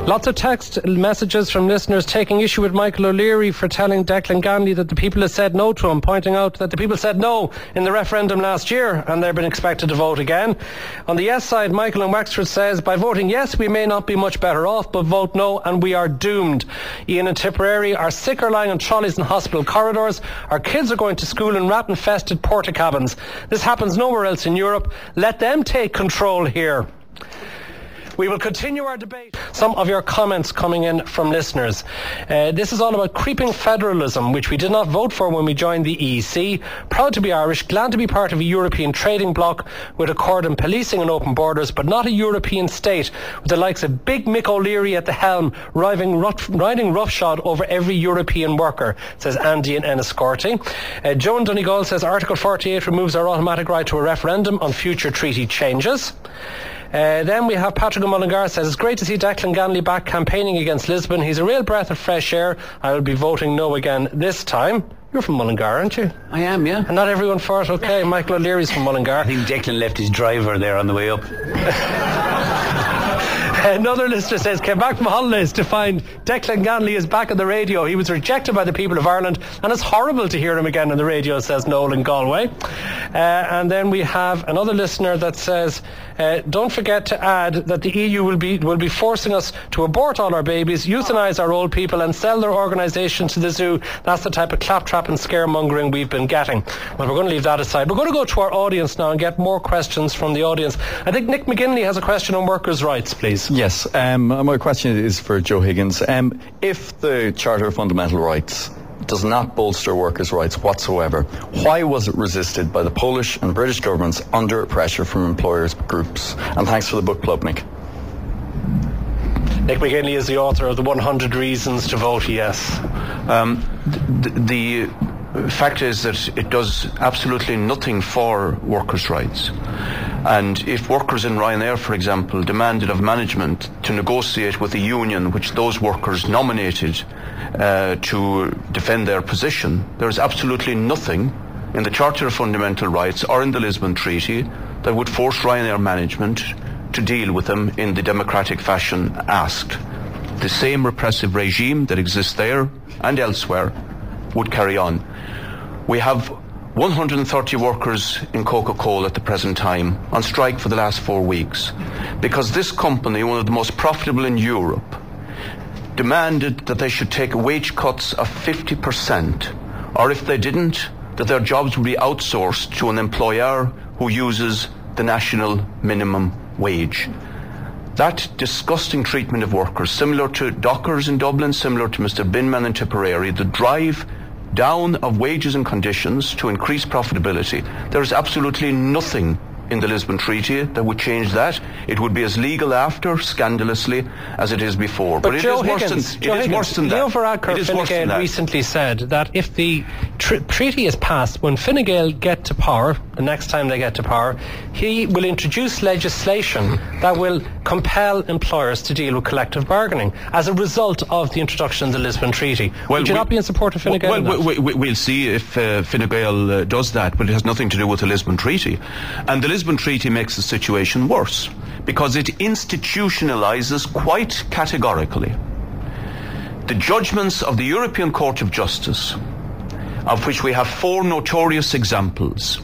Lots of text messages from listeners taking issue with Michael O'Leary for telling Declan Ganley that the people have said no to him, pointing out that the people said no in the referendum last year and they've been expected to vote again. On the yes side, Michael in Wexford says, by voting yes, we may not be much better off, but vote no and we are doomed. Ian in Tipperary, our sick are lying on trolleys in hospital corridors. Our kids are going to school in rat-infested porta-cabins. This happens nowhere else in Europe. Let them take control here. We will continue our debate. Some of your comments coming in from listeners. This is all about creeping federalism, which we did not vote for when we joined the EEC. Proud to be Irish, glad to be part of a European trading bloc with accord and policing and open borders, but not a European state with the likes of Big Mick O'Leary at the helm, riding roughshod over every European worker, says Andy in Enniscorthy. Joan Donegal says Article 48 removes our automatic right to a referendum on future treaty changes. Then we have Patrick Mullingar says, it's great to see Declan Ganley back campaigning against Lisbon. He's a real breath of fresh air. I will be voting no again this time. You're from Mullingar, aren't you? I am, yeah. And not everyone for it, okay. Michael O'Leary's from Mullingar. I think Declan left his driver there on the way up. Another listener says, came back from holidays to find Declan Ganley is back on the radio. He was rejected by the people of Ireland and it's horrible to hear him again on the radio, says Noel in Galway. And then we have another listener that says, don't forget to add that the EU will be forcing us to abort all our babies, euthanise our old people and sell their organisation to the zoo. That's the type of claptrap and scaremongering we've been getting. Well, we're going to leave that aside. We're going to go to our audience now and get more questions from the audience. I think Nick McGinley has a question on workers' rights, please. Yes, my question is for Joe Higgins. If the Charter of Fundamental Rights does not bolster workers' rights whatsoever, why was it resisted by the Polish and British governments under pressure from employers' groups? And thanks for the book club, Nick. Nick McGinley is the author of the 100 Reasons to Vote Yes. The fact is that it does absolutely nothing for workers' rights. And if workers in RyanAir, for example, demanded of management to negotiate with a union which those workers nominated to defend their position, there is absolutely nothing in the Charter of Fundamental Rights or in the Lisbon Treaty that would force RyanAir management to deal with them in the democratic fashion asked. The same repressive regime that exists there and elsewhere would carry on. We have 130 workers in Coca-Cola at the present time on strike for the last 4 weeks because this company, one of the most profitable in Europe, demanded that they should take wage cuts of 50%, or if they didn't, that their jobs would be outsourced to an employer who uses the national minimum wage. That disgusting treatment of workers, similar to dockers in Dublin, similar to Mr. Binman in Tipperary, the drive down of wages and conditions to increase profitability. There is absolutely nothing in the Lisbon Treaty that would change that. It would be as legal after, scandalously, as it is before. But it Joe is Higgins, worse than that. Leo Varadkar Fine Gael recently said that if the treaty is passed, when Fine Gael get to power, the next time they get to power, he will introduce legislation that will compel employers to deal with collective bargaining as a result of the introduction of the Lisbon Treaty. Would you not be in support of Fine Gael? We'll see if Fine Gael does that, but it has nothing to do with the Lisbon Treaty. And the Lisbon Treaty makes the situation worse because it institutionalises quite categorically the judgments of the European Court of Justice, of which we have 4 notorious examples,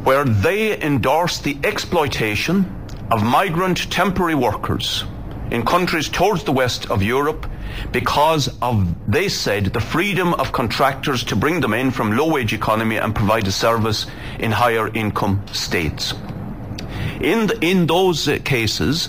where they endorse the exploitation of migrant temporary workers in countries towards the west of Europe because of, they said, the freedom of contractors to bring them in from low-wage economy and provide a service in higher income states. In those cases,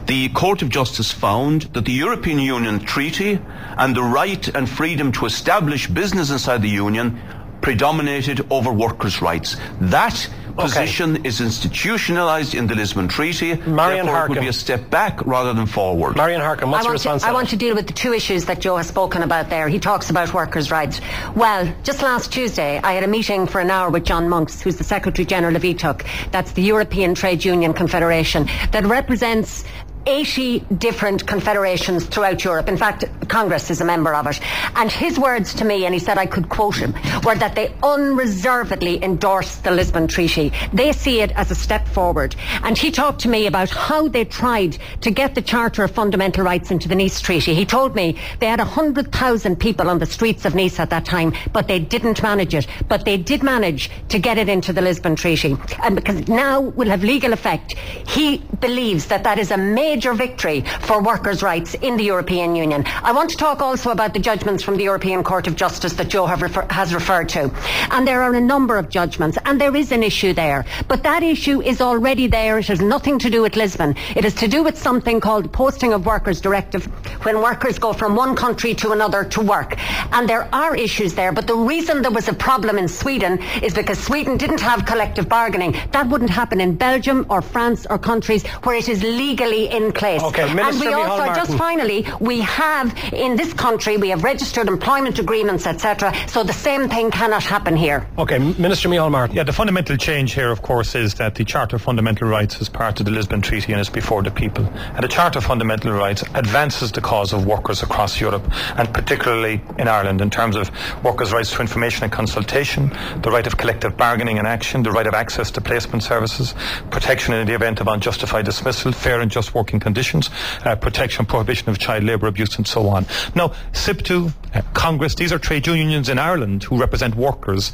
the Court of Justice found that the European Union Treaty and the right and freedom to establish business inside the Union predominated over workers' rights. That position is institutionalised in the Lisbon Treaty. Marian Therefore, Harkin. it would be a step back rather than forward. Marian Harkin, what's your response? I want to deal with the 2 issues that Joe has spoken about there. He talks about workers' rights. Well, just last Tuesday, I had a meeting for an hour with John Monks, who's the Secretary General of ETUC. That's the European Trade Union Confederation, that represents 80 different confederations throughout Europe. In fact, Congress is a member of it. And his words to me, and he said I could quote him, were that they unreservedly endorse the Lisbon Treaty. They see it as a step forward. And he talked to me about how they tried to get the Charter of Fundamental Rights into the Nice Treaty. He told me they had 100,000 people on the streets of Nice at that time, but they didn't manage it. But they did manage to get it into the Lisbon Treaty. And because now will have legal effect, he believes that that is a major victory for workers' rights in the European Union. I want to talk also about the judgments from the European Court of Justice that Joe has referred to. And there are a number of judgments, and there is an issue there. But that issue is already there. It has nothing to do with Lisbon. It is to do with something called the Posting of Workers Directive, when workers go from one country to another to work. And there are issues there, but the reason there was a problem in Sweden is because Sweden didn't have collective bargaining. That wouldn't happen in Belgium or France or countries where it is legally in place. Okay, Minister and we also, Micheal just finally, we have in this country, we have registered employment agreements, etc. So the same thing cannot happen here. Okay, Minister Micheal Martin. Yeah, the fundamental change here, of course, is that the Charter of Fundamental Rights is part of the Lisbon Treaty and is before the people. And the Charter of Fundamental Rights advances the cause of workers across Europe, and particularly in Ireland, in terms of workers' rights to information and consultation, the right of collective bargaining and action, the right of access to placement services, protection in the event of unjustified dismissal, fair and just working conditions, protection, prohibition of child labour abuse, and so on. Now, SIPTU, Congress, these are trade unions in Ireland who represent workers,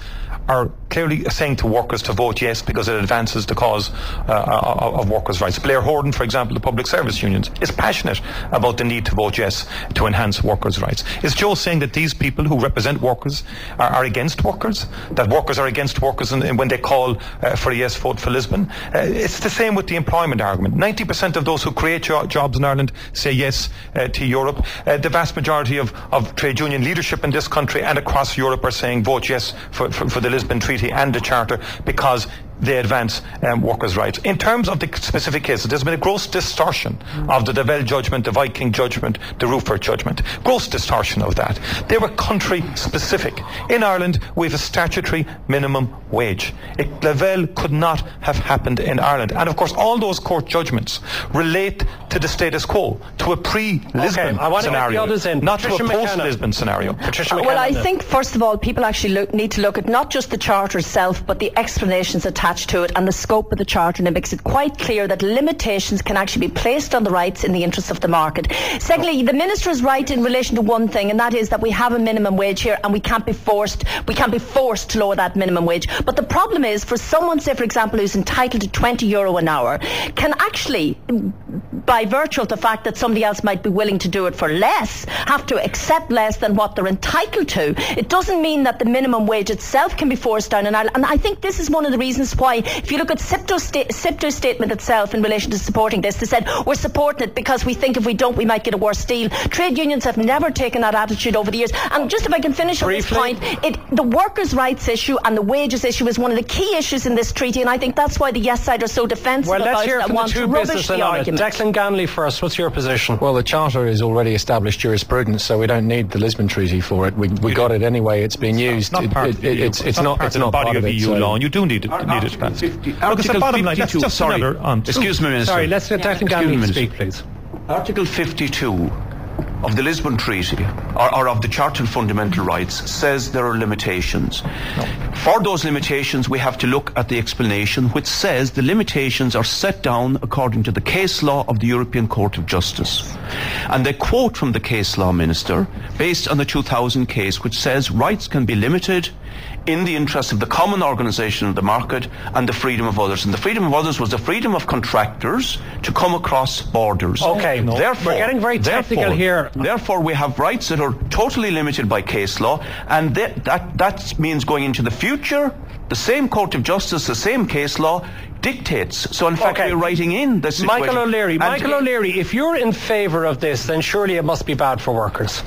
are clearly saying to workers to vote yes because it advances the cause of workers' rights. Blair Horden, for example, the public service unions, is passionate about the need to vote yes to enhance workers' rights. Is Joe saying that these people who represent workers are against workers? That workers are against workers when they call for a yes vote for Lisbon? It's the same with the employment argument. 90% of those who create jobs in Ireland say yes to Europe. The vast majority of trade union leadership in this country and across Europe are saying vote yes for the Lisbon Treaty and the Charter because they advance workers' rights. In terms of the specific cases, there's been a gross distortion of the Dail judgment, the Viking judgment, the Rupert judgment. Gross distortion of that. They were country specific. In Ireland, we have a statutory minimum wage. Dail could not have happened in Ireland. And of course, all those court judgments relate to the status quo, to a pre-Lisbon scenario, not to a post-Lisbon scenario. Patricia McKenna. Well, I think, first of all, people actually need to look at not just the Charter itself, but the explanations attached to it and the scope of the Charter, and it makes it quite clear that limitations can actually be placed on the rights in the interests of the market. Secondly, the Minister is right in relation to one thing, and that is that we have a minimum wage here and we can't be forced to lower that minimum wage. But the problem is, for someone, say for example, who's entitled to €20 an hour, can actually, by virtue of the fact that somebody else might be willing to do it for less, have to accept less than what they're entitled to. It doesn't mean that the minimum wage itself can be forced down in Ireland. And I think this is one of the reasons why, if you look at SIPTU's statement itself in relation to supporting this, they said, we're supporting it because we think if we don't, we might get a worse deal. Trade unions have never taken that attitude over the years. And just if I can finish on this point, the workers' rights issue and the wages issue is one of the key issues in this treaty, and I think that's why the yes side are so defensive about it and want to rubbish the argument. Declan Ganley first, what's your position? Well, the Charter is already established jurisprudence, so we don't need the Lisbon Treaty for it. We got it anyway. It's being used. It's not part of EU law, and you do need it. Article 52. Excuse me, Minister. Sorry, let's let Declan Ganley speak, please. Article 52 of the Lisbon Treaty, or of the Charter of Fundamental Rights, says there are limitations. For those limitations, we have to look at the explanation, which says the limitations are set down according to the case law of the European Court of Justice. And they quote from the case law, Minister, based on the 2000 case, which says rights can be limited in the interest of the common organisation of the market and the freedom of others. And the freedom of others was the freedom of contractors to come across borders. Okay, therefore, we're getting very technical here. Therefore, we have rights that are totally limited by case law, and that means going into the future, the same Court of Justice, the same case law dictates. So in fact, we're writing in this situation. Michael O'Leary, if you're in favour of this, then surely it must be bad for workers.